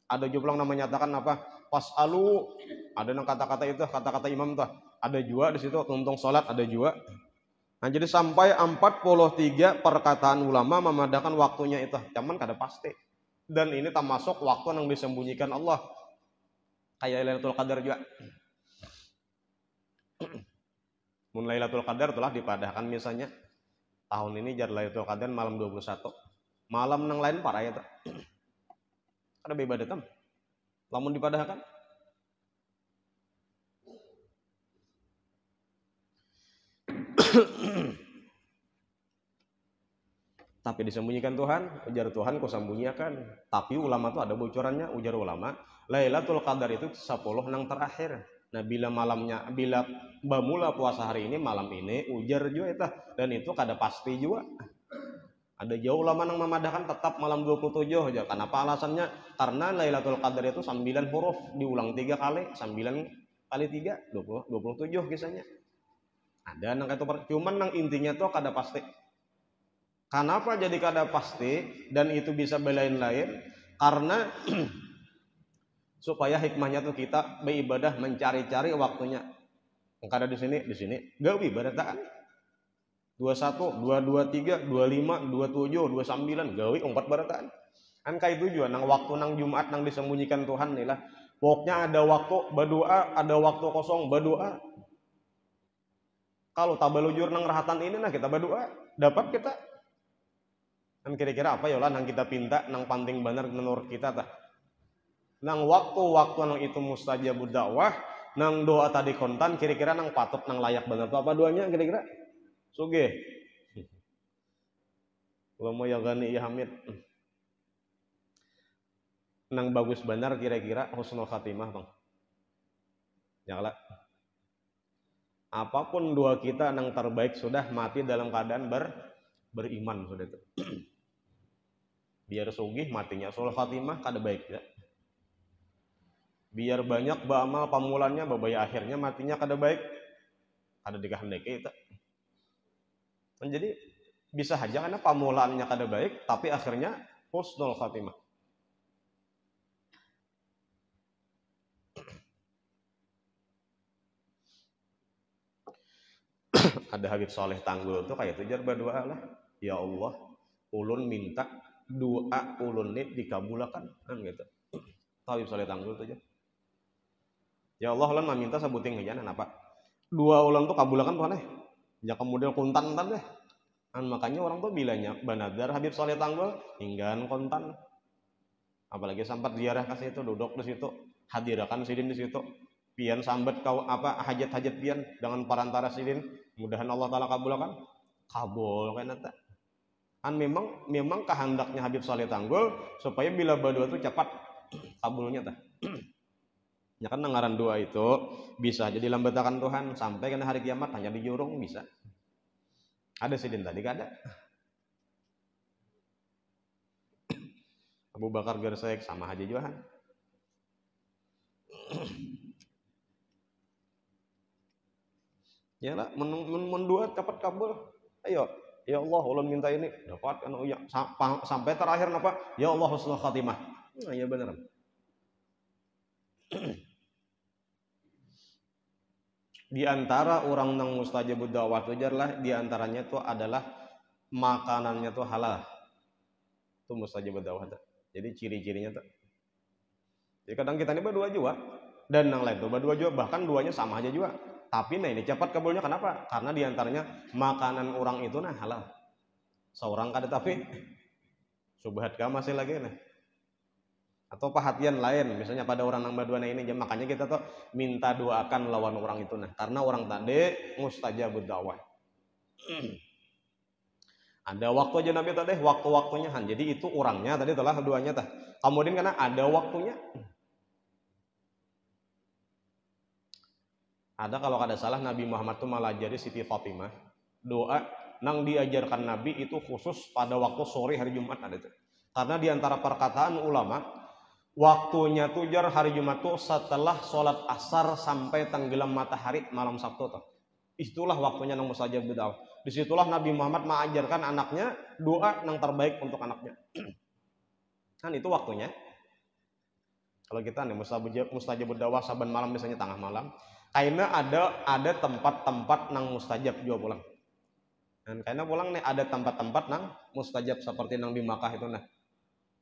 Ada juga nama nyatakan apa? Fasalu, ada nang kata-kata itu, kata-kata imam tuh. Ada juga di situ tuntung salat ada juga. Nah, jadi sampai 43 perkataan ulama memadahkan waktunya itu. Cuman kada pasti. Dan ini termasuk waktu yang disembunyikan Allah. Kayak Lailatul Qadar juga. Mun Lailatul Qadar telah dipadahkan misalnya tahun ini jar Lailatul Qadar malam 21. Malam nang lain parah ya tuh. Ada bebada tam. Lamun dipadahkan. Tapi disembunyikan Tuhan, ujar Tuhan kau sembunyikan. Tapi ulama itu ada bocorannya, ujar ulama. Lailatul Qadar itu 10 nang terakhir. Nah bila malamnya, bila bamula puasa hari ini, malam ini, ujar juga itu. Dan itu kada pasti juga. Ada jauh ulama nang memadahkan tetap malam 27 aja. Kenapa alasannya? Karena Lailatul Qadar itu 9 huruf, diulang 3 kali, 9 kali 3, 27 kisahnya. Ada nang itu, cuman nang intinya tuh kada pasti. Kenapa jadi kada pasti dan itu bisa belain-lain? Karena supaya hikmahnya tuh kita beribadah mencari-cari waktunya. Kada di sini, gak ibadah tak? 21, 223, 25, 27, 29, gawi 4 barataan. Kan kayak tujuan nang waktu nang Jumat nang disembunyikan Tuhan nih lah. Pokoknya ada waktu berdoa, ada waktu kosong berdoa. Kalau tabalujur nang rahatan ini nah kita berdoa, dapat kita. Kan kira-kira apa ya lah nang kita pinta nang penting benar menurut kita tah. Nang waktu-waktu nang itu mustajabud dakwah, nang doa tadi kontan kira-kira nang patut nang layak benar tuh apa doanya kira-kira? Sugih. Lama ya gani ya Hamid. Nang bagus benar kira-kira husnul khatimah, Bang. Ya lah. Apapun doa kita nang terbaik sudah mati dalam keadaan beriman sudah itu. Biar sugih matinya husnul khatimah kada baik ya. Biar banyak beramal pamulannya babaya akhirnya matinya kada baik. Kada dikehendaki itu. Jadi bisa saja karena pamulaannya kada baik tapi akhirnya husnul khatimah. ada Habib Soleh Tanggul tuh kayak itu jar berdoa lah, ya Allah ulun minta doa ulun nih dikabulkan kan gitu. Habib Soleh Tanggul tuh jar, ya Allah ulun minta sebuting hujan apa dua ulun tuh kabulkan tuh aneh ya kemudian kuntan deh kan, makanya orang tuh bilanya banadar Habib Soleh Tanggul hinggaan kontan, apalagi sempat ziarah ke situ, duduk di situ, hadirkan sidin di situ, pian sambet kau apa hajat-hajat pian dengan parantara sidin, mudahan Allah taala kabulkan, kabul kan eta. Kan memang kehendaknya Habib Soleh Tanggul supaya bila berdoa itu cepat kabulnya tah. Ya kan ngaran doa itu bisa jadi lambatakan Tuhan sampai kena hari kiamat hanya di jurung bisa. Ada sidin tadi kan ada. Abu Bakar Gersek sama Haji Johan. Ya lah, mendua cepat kabul. Ayo, ya Allah, ulun minta ini dapat kan ya sampai terakhir apa? Ya Allah husnul khatimah. Nah, ya benar. Di antara orang nang mustajabud da'wah itu jarlah di antaranya itu adalah makanannya tuh halal. Itu mustajabud da'wah. Jadi ciri-cirinya tuh. Jadi kadang kita ini berdua juga dan yang lain tuh berdua juga, bahkan duanya sama aja juga. Tapi nah ini cepat kabulnya kenapa? Karena di antaranya makanan orang itu nah halal. Seorang kada tapi subhat ka masih lagi nah. Atau perhatian lain misalnya pada orang nang berdua ini, makanya kita tuh minta doakan lawan orang itu nah, karena orang tadi mustajabud da'wah. Ada waktu aja Nabi tadi waktu-waktunya han. Jadi itu orangnya tadi telah doanya tah. Kemudian karena ada waktunya. Ada kalau kada salah Nabi Muhammad tuh malah jadi Siti Fatimah doa nang diajarkan Nabi itu khusus pada waktu sore hari Jumat ada itu. Karena diantara perkataan ulama waktunya tuh jar hari Jumat tuh setelah sholat asar sampai tenggelam matahari malam Sabtu tuh. Itulah waktunya nang mustajabud da'wah. Disitulah Nabi Muhammad mengajarkan anaknya doa nang terbaik untuk anaknya. Kan itu waktunya. Kalau kita nih mustajabud da'wah saban malam misalnya tengah malam, kayaknya ada tempat-tempat nang mustajab juga pulang. Dan kayaknya pulang nih ada tempat-tempat nang mustajab seperti nang di Makkah itu nah.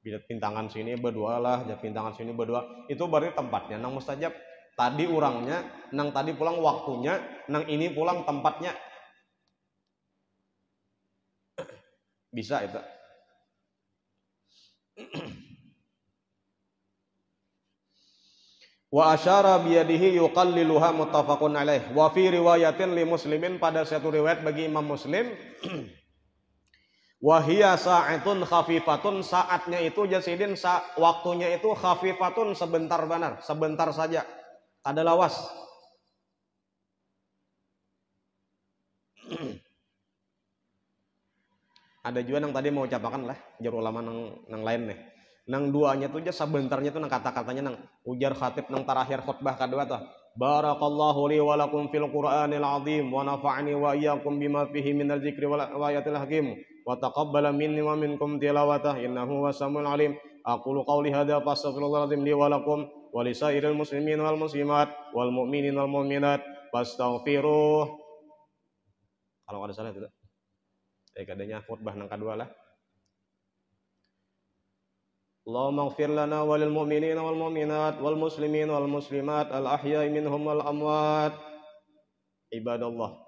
Bila pintangan sini berdua lah, ya pintangan sini berdua, itu berarti tempatnya nang mustajab. Tadi orangnya, nang tadi pulang waktunya, nang ini pulang tempatnya. Bisa itu. Wa asyara biyadihi yuqalliluha muttafaqun alaih. Wa fi riwayatin li muslimin, pada satu riwayat bagi Imam Muslim, wahia sa'atun khafifatun, saatnya itu jasidin waktunya itu khafifatun sebentar benar, sebentar saja, ada lawas. Ada juga yang tadi mau ucapakan lah jar ulama nang lain nih. Nang duanya tuh aja sebentarnya tuh nang kata-katanya nang ujar khatib nang terakhir khutbah kedua tuh. Barakallahu li wa lakum fil Qur'anil azim wa nafa'ani wa iyyakum bima fihi minal dzikri wal ayatil hakim wa taqabbala minni wa minkum tilawatah innahu wasamiul alim. Aqulu qawli hadza fastaghfirullahaladzim li wa lakum wa li sairil muslimin wal muslimat wal mu'minin wal mu'minat fastaghfiruh. Kalau ada salah tidak? Kadanya khutbah nang kedua lah. Allahumma ighfir lana walil mu'minina wal mu'minat wal muslimin wal muslimat al ahya'i minhum wal amwat. Ibadallah,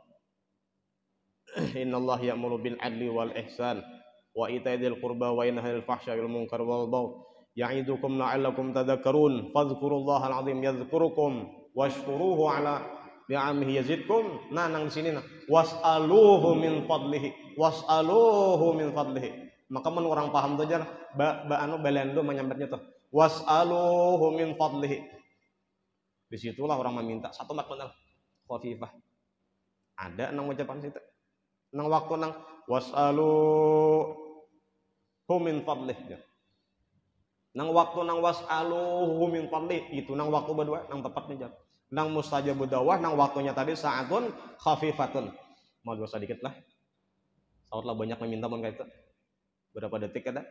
innallaha ya'muru bil adli wal ihsan wa ita'i dzil qurba wa yanha 'anil fahsya'i wal munkar wal baghi ya'idukum la'allakum tadhakkarun fadhkurullaha al-'azim yadhkurukum washkuruhu 'ala ni'amihi yazidkum. Nah nang di sini nah was'aluhu min fadlihi, was'aluhu min fadlihi. Maka men orang paham tuh jar anu belendo menyambatnya tuh was'aluhu min fadlihi. Disitulah orang meminta satu mat benar khafifah. Ada nang ucapan situ nang waktu nang was'aluhu min fadlihi. Nang waktu nang was'aluhu min fadlihi itu nang waktu berdua nang tepatnya jar. Nang mustajabud da'wah nang waktunya tadi saatun khafifatun. Mau dosa dikit lah. Saatlah banyak meminta mun kayak itu. Berapa detik ada?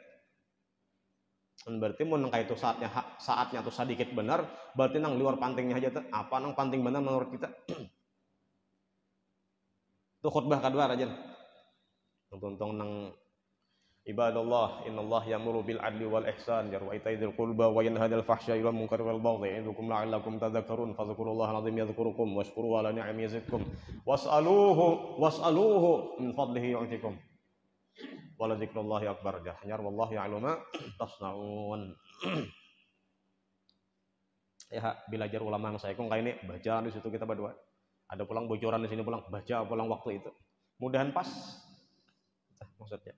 Berarti mun kayak itu saatnya tuh sedikit benar, berarti nang luar pantingnya aja tuh. Apa nang panting benar menurut kita? Itu khutbah kedua aja. Tentang nang ibadallah innallaha ya'muru bil adli wal ihsan wa ita'i dzil qurba wa yanha 'anil fahsya'i wal munkari wal baghi ya'idukum la'allakum tadhakkarun fadhkurullaha 'azim yadhkurukum washkuru 'ala ni'amihi yazidkum was'aluhu min fadlihi yu'tikum wala dzikrullahi akbar jahnyar wallahu ya'lamu ma tasnaun. Ya belajar ulama yang saya kong kayak ini baca di situ kita berdua. Ada pulang bocoran di sini pulang baca pulang waktu itu. Mudahan pas. Maksudnya.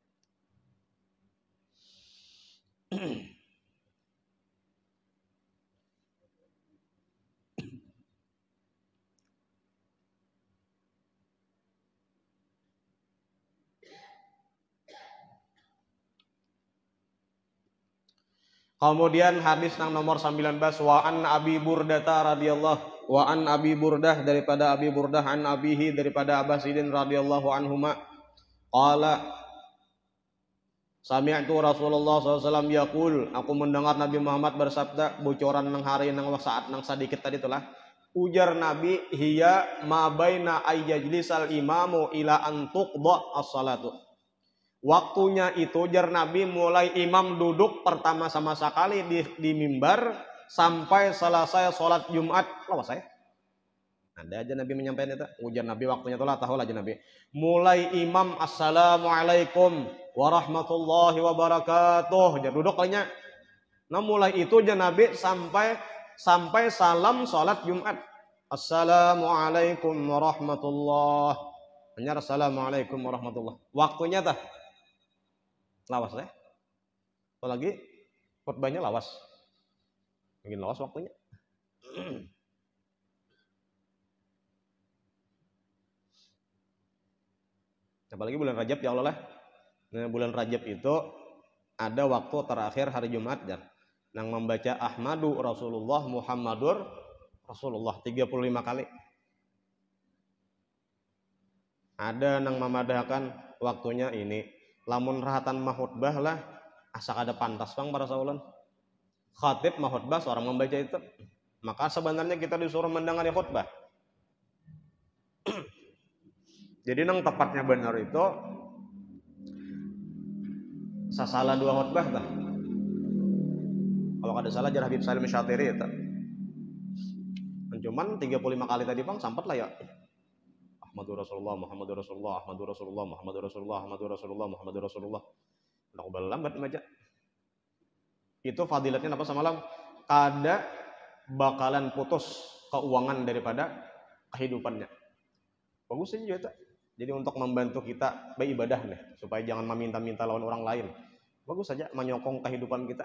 Kemudian hadis yang nomor 19 wa an Abi Burdah radhiyallahu wa an Abi Burdah daripada Abi Burdah an abihi daripada Abbas Sidin radhiyallahu anhuma qala sami'tu Rasulullah SAW yaqul aku mendengar Nabi Muhammad bersabda bocoran nang hari nang saat nang sedikit tadi itulah ujar Nabi hiya ma baina ayyajlisal imamu ila an tuqda as-salatu. Waktunya itu jar Nabi mulai imam duduk pertama sama sekali di mimbar sampai selesai sholat Jumat. Lawas saya. Ada aja Nabi menyampaikan itu. Ujar Nabi waktunya itulah tahu aja Nabi. Mulai imam assalamualaikum warahmatullahi wabarakatuh. Jar duduk kalinya. Nah mulai itu jar Nabi sampai salam sholat Jumat. Assalamualaikum warahmatullahi. Benar assalamualaikum warahmatullahi. Waktunya tah. Lawas ya. Apalagi khutbahnya lawas. Mungkin lawas waktunya. Apalagi bulan Rajab ya Allah lah. Nah, bulan Rajab itu ada waktu terakhir hari Jumat dan yang membaca Ahmadu Rasulullah Muhammadur Rasulullah 35 kali. Ada yang memadahkan waktunya ini. Lamun rahatan mahutbah lah asak ada pantas bang para saulan. Khatib mahutbah seorang membaca itu. Maka sebenarnya kita disuruh mendengar khutbah. Jadi nang tepatnya benar itu sasalah dua khutbah tah. Kalau ada salah jar Habib Salim Syatiri itu. Cuman 35 kali tadi bang sampai lah ya. Muhammadur Rasulullah, Muhammadur Rasulullah, Muhammadur Rasulullah, Muhammadur Rasulullah, Muhammadur Rasulullah, Muhammadur Rasulullah. Nak lambat baca. Itu fadilatnya apa samalam? Kada bakalan putus keuangan daripada kehidupannya. Bagus aja itu. Jadi untuk membantu kita beribadah nih, supaya jangan meminta-minta lawan orang lain. Bagus saja menyokong kehidupan kita.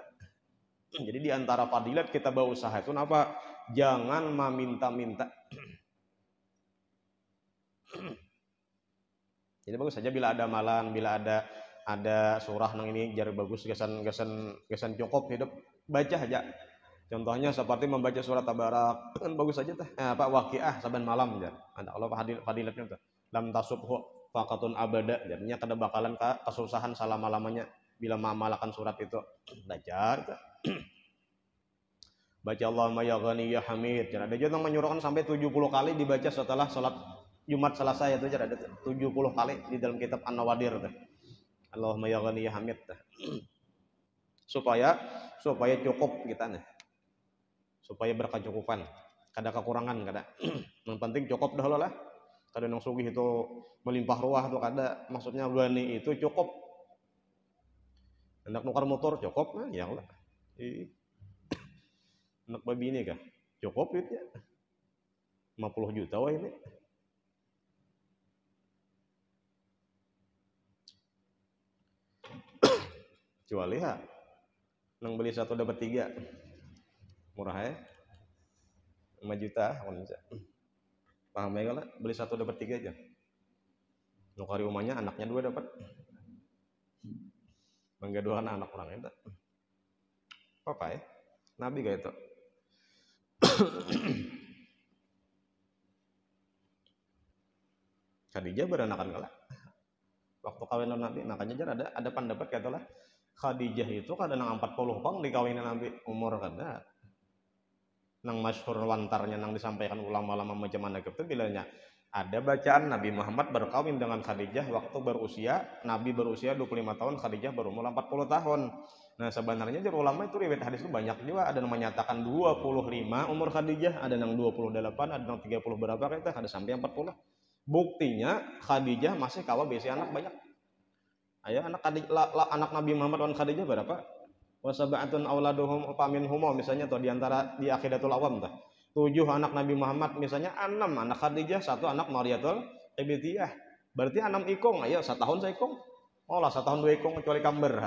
Jadi di antara fadilat kita berusaha itu apa? Jangan meminta-minta. Jadi bagus saja bila ada amalan, bila ada surah nang ini jar bagus gesan cukup hidup baca aja. Contohnya seperti membaca surat Tabarak kan bagus saja tah. Pak Waqiah saban malam jar. Ada Allah fadilatnya tuh. Lam tasubhu faqatun abada. Jadinya kada bakalan kesusahan selama-lamanya bila mengamalkan surat itu. Baca. Baca Allahumma ya Ghani ya Hamid. Ada juga yang menyuruhkan sampai 70 kali dibaca setelah salat Jumat selesai itu ada 70 kali di dalam kitab An-Nawadir tuh. Allahumma ya Ghani ya Hamid tuh. supaya cukup kita nih. Supaya berkecukupan. Kada kekurangan kada. Yang penting cukup dah lah. Kada nang sugih itu melimpah ruah tuh kada. Maksudnya Ghani itu cukup. Hendak nukar motor cukup nah ya Allah. Anak babi ini kah? Cukup itu ya. 50 juta wah ini. Kecuali ya nang beli 1 dapat 3 murah ya 5 juta paham ya kalau beli 1 dapat 3 aja nukari rumahnya anaknya 2 dapat bangga 2 anak orang itu apa ya Nabi kayak itu Khadijah beranakan kalah waktu kawin Nabi makanya ada pendapat kayak itulah Khadijah itu kadang 40 pang dikawinin Nabi umur kada nang masyhur wantarnya nang disampaikan ulama-ulama macam mana gitu bilanya Ada bacaan Nabi Muhammad berkawin dengan Khadijah waktu Nabi berusia 25 tahun, Khadijah berumur 40 tahun. Nah, sebenarnya ulama itu riwayat hadis itu banyak juga, ada yang menyatakan 25 umur Khadijah, ada yang 28, ada yang 30 berapa kita, ada sampai 40. Buktinya Khadijah masih kawin besi anak banyak. Ayo anak Nabi Muhammad dan Khadijah berapa? Wa sab'atun auladuhum faminhum, misalnya tuh di antara di Aqidatul Awam tuh. 7 anak Nabi Muhammad, misalnya 6 anak Khadijah, 1 anak Mariyatul Qibtiyah. Berarti 6 ikong, ayo 1 tahun saya ikong. Oh lah 1 tahun 2 ikong kecuali kamber.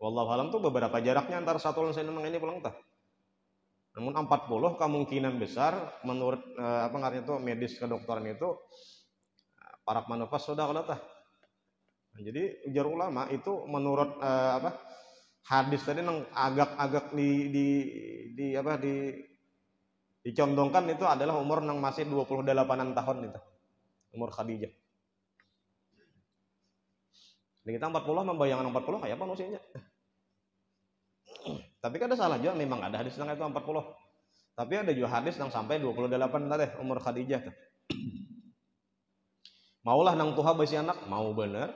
Wallahu alam tuh beberapa jaraknya antara 1 tahun saya ini pulang tah. Namun 40 kemungkinan besar menurut apa ngaranya itu medis kedokteran itu para manufas sudah kalau tah. Nah, jadi ujar ulama itu menurut hadis tadi yang agak-agak dicondongkan itu adalah umur yang masih 28-an tahun itu. Umur Khadijah. Jadi kita 40 membayangkan 40 kayak apa usianya. Tapi kan ada salah juga, memang ada hadis yang itu 40. Tapi ada juga hadis yang sampai 28 tadi umur Khadijah tuh. Maulah nang tuha besi anak, mau bener.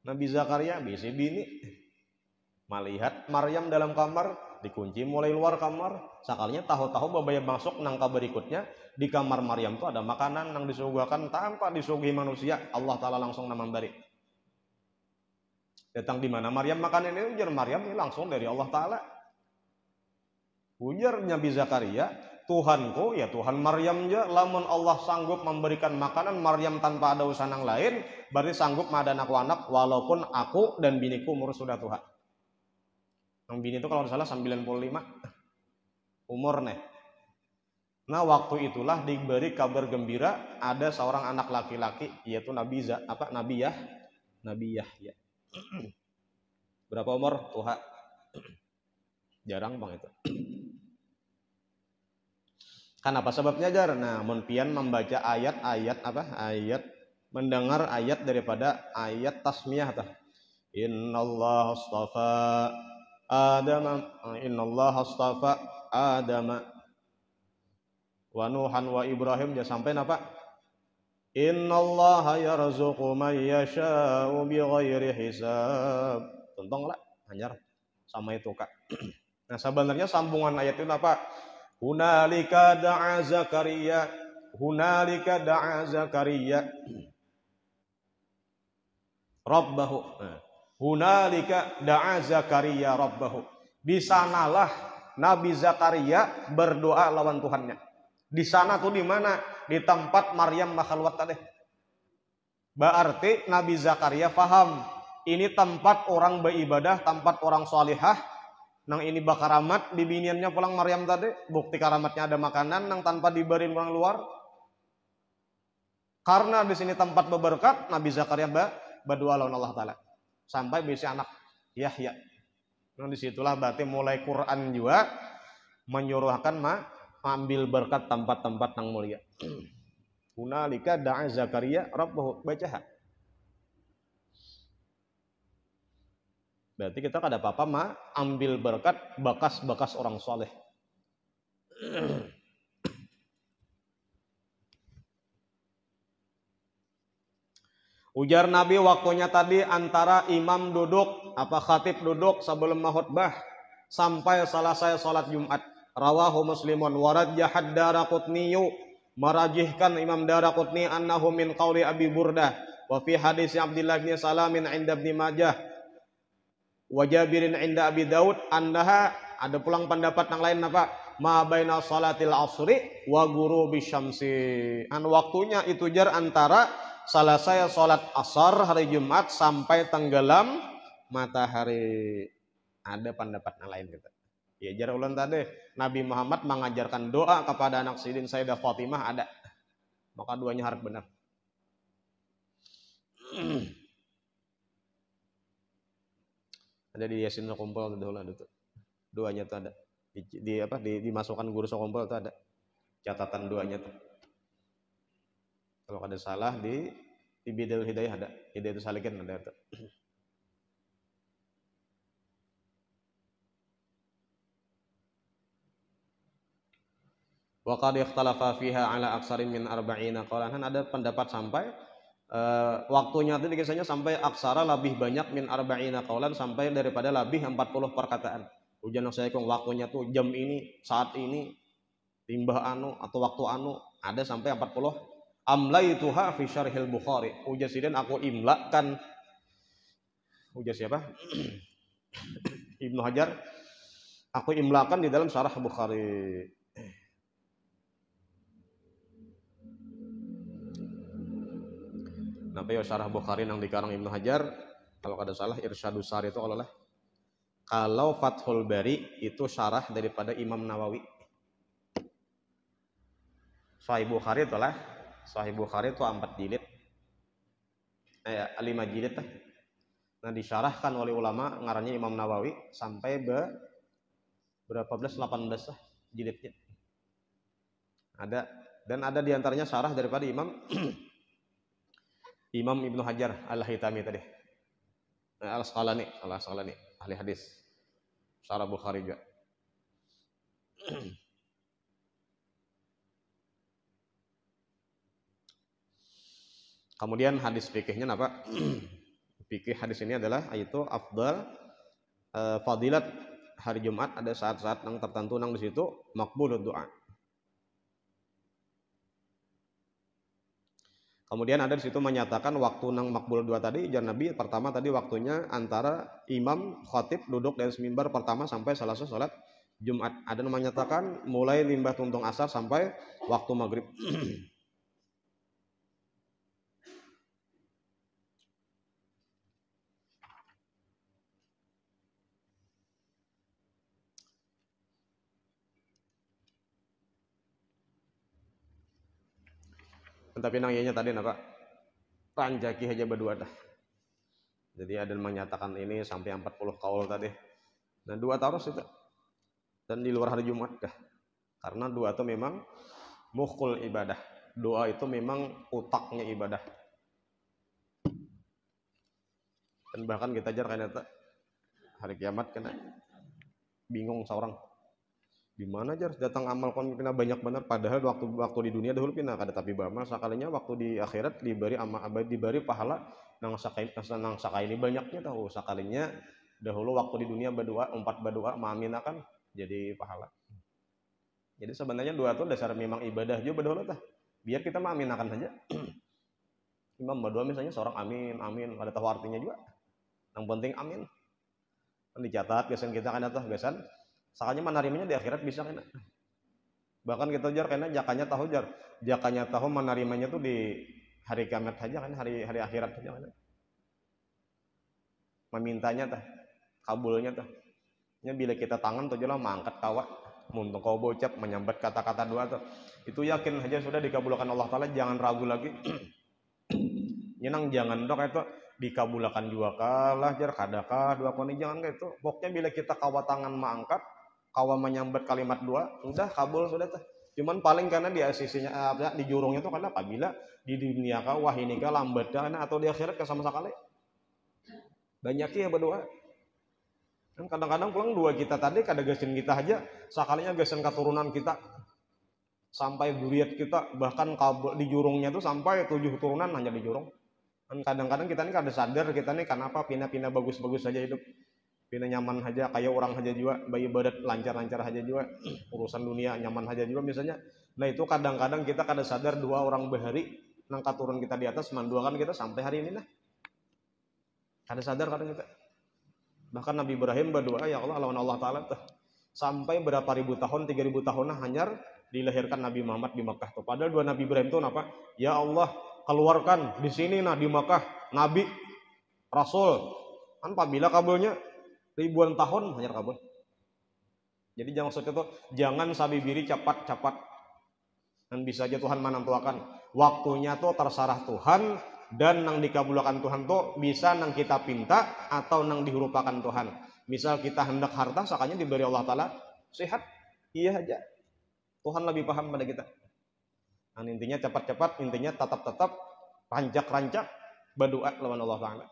Nabi Zakaria bisi bini. Melihat Maryam dalam kamar, dikunci mulai luar kamar. Sekalinya tahu-tahu babaya masuk nangka berikutnya, di kamar Maryam itu ada makanan yang disuguhkan tanpa disuguhi manusia. Allah Ta'ala langsung namambari. Datang di mana Maryam makan ini, ujar Maryam ini langsung dari Allah Ta'ala. Ujar Nabi Zakaria, Tuhanku, ya Tuhan Maryam aja, lamun Allah sanggup memberikan makanan Maryam tanpa ada usaha yang lain, berarti sanggup madan aku anak, walaupun aku dan biniku umur sudah tua. Yang bini itu kalau tidak salah 95 umur nih. Nah, waktu itulah diberi kabar gembira ada seorang anak laki-laki yaitu Nabi Yahya. Berapa umur? Tua. Jarang bang itu. Kenapa sebabnya jar? Nah, munpian membaca ayat mendengar ayat daripada ayat tasmiyah tah. Innallaha astafa Adama wa Nuhan wa Ibrahim, dia sampai apa? Innallaha yarzuqu man yasha'u bighairi hisab. Tontong lah, hanyar sama itu kak. Nah, sebenarnya sambungan ayat itu apa? Hunalika da'a Zakaria Rabbahu. Hunalika da'a Zakaria Rabbahu. Di sanalah Nabi Zakaria berdoa lawan Tuhannya. Di sana tuh di mana? Di tempat Maryam makhalwat tadi. Berarti Nabi Zakaria paham ini tempat orang beribadah, tempat orang salihah. Nang ini bakaramat bibiniannya pulang Maryam tadi. Bukti karamatnya ada makanan nang tanpa diberi orang luar. Karena di sini tempat berberkat, Nabi Zakaria berdoa lawan Allah Ta'ala. Sampai bisa anak Yahya. Nah, disitulah berarti mulai Quran juga menyuruhkan ambil berkat tempat-tempat yang mulia. Hunalika da'a Zakaria Rabbahu. Baca. Berarti kita kada apa-apa ambil berkat bekas-bekas orang soleh. Ujar Nabi waktunya tadi antara imam duduk, khatib duduk sebelum khutbah sampai selesai salat Jumat. Rawahu Muslimun wa rajjahad Daraqutniyu, marajihkan Imam Daraqutni annahu min qauli Abi Burdah wa fi hadis Abdullah bin Salamin inda Ibnu Majah wa Jabirin inda Abi Daud annaha, ada pulang pendapat yang lain apa? Ma baina salatil asri wa ghurubi syamsi. Waktunya itu jar antara selesai salat asar hari Jumat sampai tenggelam matahari. Ada pendapat yang lain gitu. Ya jar ulang tadi Nabi Muhammad mengajarkan doa kepada anak Sidin Sayyidah Fatimah ada. Maka duanya harus benar. Ada di Yasin Kumpul itu. Doanya itu ada. Dimasukkan guru Kumpul itu ada. Catatan doanya tuh. Kalau ada salah di Bidal Hidayah ada. Hidayah Salikin ada itu. Wa qad ikhtalafa fiha ala aksarin min arba'ina qaulan. Ada pendapat sampai waktunya itu dikisahnya sampai aksara lebih banyak min arba'ina qaulan, sampai daripada lebih 40 perkataan. Ujian saya kong waktunya tuh jam ini, saat ini, timbah anu atau waktu anu, ada sampai 40. Amlaituha fi syarhil Bukhari. Ujar sidin aku imlakan. Ujar siapa? Ibnu Hajar. Aku imlakan di dalam syarah Bukhari. Namanya syarah Bukhari yang dikarang Ibnu Hajar. Kalau kada salah Irsyadus Sari itu kalau Fathul Bari itu syarah daripada Imam Nawawi. Sahih Bukhari itulah. Sahih Bukhari itu 4 jilid. 5 jilid lah. Nah disyarahkan oleh ulama ngarannya Imam Nawawi sampai berapa belas 18 lah jilidnya. Dan ada diantaranya syarah daripada Imam Ibnu Hajar Al-Haytami tadi. Al-Asqalani ahli hadis. Syarah Bukhari juga. Kemudian hadis fikihnya apa? Fikih hadis ini adalah yaitu afdal fadilat hari Jumat, ada saat-saat yang tertentu nang di situ makbulud doa. Kemudian ada di situ menyatakan waktu nang makbul doa tadi, jan Nabi pertama tadi waktunya antara imam khatib duduk dari mimbar pertama sampai selesai salat Jumat. Ada yang menyatakan mulai limbah tuntung asar sampai waktu maghrib. Tapi nang ianya tadi apa? Panjaki aja berdua dah. Jadi ada yang menyatakan ini sampai 40 kaul tadi. Nah, dua tarus itu. Dan di luar hari Jumat dah. Karena dua itu memang mukhul ibadah. Doa itu memang utaknya ibadah. Dan bahkan kita ajar karena hari kiamat kena bingung seorang. Di mana aja datang amal kon pina banyak benar, padahal waktu di dunia dahulu pina kada tapi bama sakalinya waktu di akhirat diberi diberi pahala nang sakai ini banyaknya tahu sakalinya dahulu waktu di dunia berdoa maaminakan jadi pahala. Jadi sebenarnya doa itu dasar memang ibadah juga dahulu tah. Biar kita maaminakan saja. Imam berdoa misalnya seorang amin kada tahu artinya juga. Yang penting amin. Kan dicatat biasanya kita kan tahu biasanya sakanya menerimanya di akhirat bisa kan. Bahkan kita jar karena jakanya tahu menerimanya tuh di hari kiamat saja kan, hari akhirat saja kan. Memintanya tah, kabulnya tah. Nya bila kita tangan tuh jelas mangkat kawa, muntung kau bocap menyambat kata-kata doa tuh. Itu yakin aja sudah dikabulkan Allah Taala, jangan ragu lagi. Nyenang jangan dok itu dikabulkan juga kalah jar kadakah dua koni jangan kayak itu. Pokoknya bila kita kawa tangan mangkat kawa menyambat kalimat doa, udah kabul sudah tuh. Cuman paling karena di sisinya di jurungnya tuh karena apabila di dunia kah wah ini kah lambat karena atau di akhirat sama sekali. Banyak ya berdoa. Kan kadang-kadang pulang dua kita tadi kada gasin kita aja, sekalinya gasin keturunan kita sampai zuriat kita bahkan kabul di jurungnya tuh sampai 7 turunan hanya di jurung. Kan kadang-kadang kita ini kada sadar kita nih kenapa pindah-pindah bagus-bagus saja hidup. Pindah nyaman aja kayak orang aja juga, bayi badat lancar-lancar aja juga, urusan dunia nyaman aja juga misalnya. Nah itu kadang-kadang kita kada sadar dua orang bahari nangkat turun kita di atas manduakan kita sampai hari ini nah. Kada sadar kadang kita. Bahkan Nabi Ibrahim berdoa ya Allah lawan Allah Taala tuh sampai berapa ribu tahun 3000 tahun nah hanyar dilahirkan Nabi Muhammad di Makkah tuh. Padahal dua Nabi Ibrahim tuh apa? Ya Allah keluarkan di sini nah di Makkah Nabi Rasul. Kan apabila kabulnya ribuan tahun hanya kabul. Jadi jangan maksudnya tuh jangan sabibiri cepat-cepat. Dan bisa aja Tuhan menentukan waktunya tuh terserah Tuhan dan nang dikabulkan Tuhan tuh bisa nang kita pinta atau nang dihurupakan Tuhan. Misal kita hendak harta sakanya diberi Allah Taala sehat, iya aja. Tuhan lebih paham pada kita. Nah, intinya cepat-cepat, intinya tetap rancak-rancak berdoa lawan Allah Taala.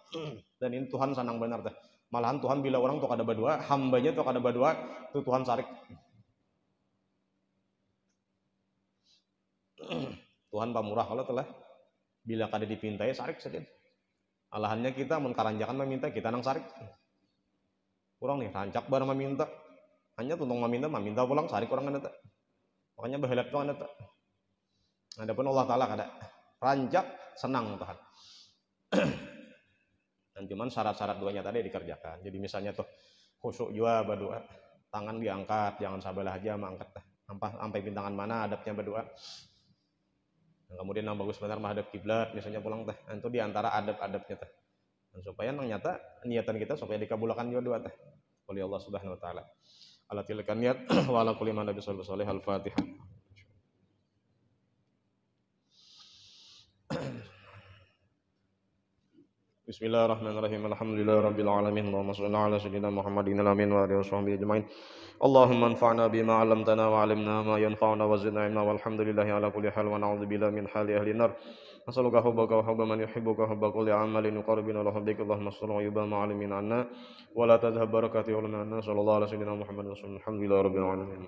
Dan ini Tuhan senang benar tuh. Malahan Tuhan bila orang tuh kada berdoa, hambanya tuh kada berdoa, itu Tuhan sarik. Tuhan pamurah kalau telah bila kada dipintai sarik saja. Alahannya kita mun karanjakan meminta kita nang sarik. Kurang nih rancak bareng meminta. Hanya tuntung meminta pulang sarik orang kada. Makanya bahelat tuh kada. Adapun Allah taala kada. Rancak senang Tuhan. Dan cuman syarat-syarat doanya tadi dikerjakan. Jadi misalnya tuh khusyuk jua berdoa, tangan diangkat, jangan sabalah aja mangkat sampai pintangan mana adabnya berdoa. Dan kemudian yang bagus benar menghadap kiblat misalnya pulang teh. Itu di antara adab-adabnya teh. Dan supaya nang nyata niatan kita supaya dikabulkan juga doa teh. Oleh Allah Subhanahu wa taala. Ala tilkan niat wa ala kulli man nabi sallallahu alaihi wasallam al-Fatihah. Bismillahirrahmanirrahim. Alhamdulillahirabbil alamin. Allahumma shalli ala sayyidina Muhammadin al-amin wa alihi washabbihi ajmain. Allahumma anfa'na bima 'allamtana wa 'allimna ma yanfa'una wa zidna ilma walhamdulillahi ala kulli hal wa na'udzu billahi min hali ahli nar. Nasalluka hubbaka wa hubba man yuhibbuka hubba kulli 'amalin yuqarribuna ila hubbika. Allahumma salli wa yuba ma'alimin anna wa la tadhhab barakati wa lana sallallahu ala sayyidina Muhammadin alhamdulillahirabbil alamin.